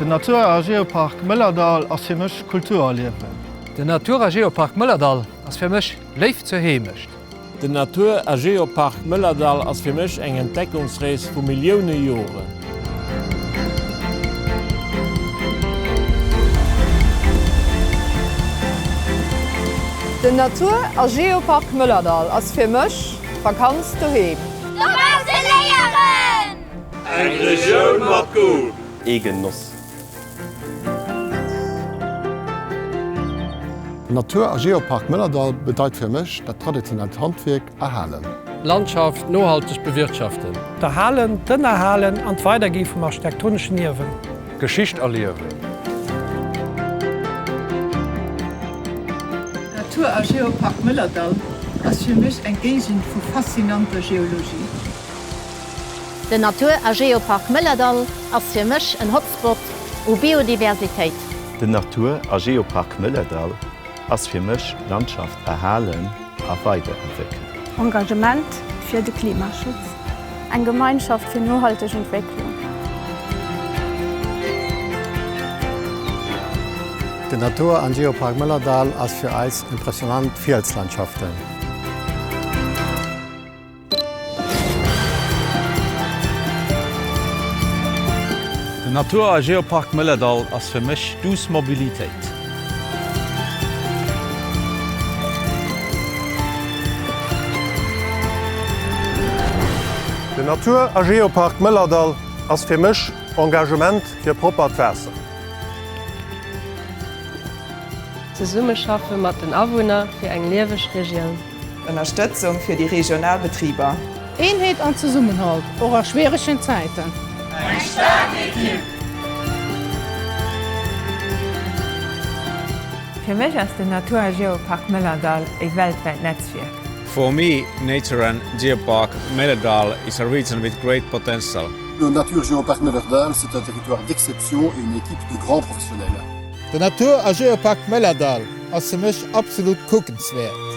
Den Natur Geopark Mëllerdall ass fir mech Kulturerliewen. Den Natur Geopark Mëllerdall ass fir mech leif ze heemecht. Den Natur Geopark Mëllerdall ass fir mech eng Entdeckungsrees vu Millioune Joren. Den Natur Geopark Mëllerdall ass fir mech Vakanz doheem. Eng Regionun mat go. Egennoss. Natur Geopark Mëllerdall bedeit fir mech dat traditionell Handwerk erhalen. Landschaft nohalteg bewirtschaften. Erhalen, den erhalen an d'Weitergi vum architektonischen Niewen. Geschicht erliewen. Natur Geopark Mëllerdall ass fir mech eng Gegend vu faszinanter Geologie. De Natur Geopark Mëllerdall ass fir mech en Hotspot u Biodiversitéit. De Natur Geopark Mëllerdall ass fir mech Landschaft erhalen a weiterentwickeln. Engagement fir de Klimaschutz. Eg Gemeinschaft fir nohalteg Entwicklung. De Natur Geopark Mëllerdall ass fir eis impressionant Vielslandschaften. De Natur Geopark Mëllerdall ass fir mech dus Mobilitéit. De Natur Geopark Mëllerdall ass fir mech Engagement fir proper d'Wässer. Ze Summe schaffe mat den Awunner fir eng lewech Regionun. Unterstützung fir die Regionalbetrieber. Eenheet an Zusammenhalt orer schwereschen Zeiten. Für mich ist der Natur Geopark Mëllerdall ein weltweit Netzwerk. For me, Natur Geopark Mëllerdall is a region with great potential. Le Natur Geopark Mëllerdall, c'est un territoire d'exception et une équipe de grands professionnels. Der Natur Geopark Mëllerdall ass für mich absolut guckenswert.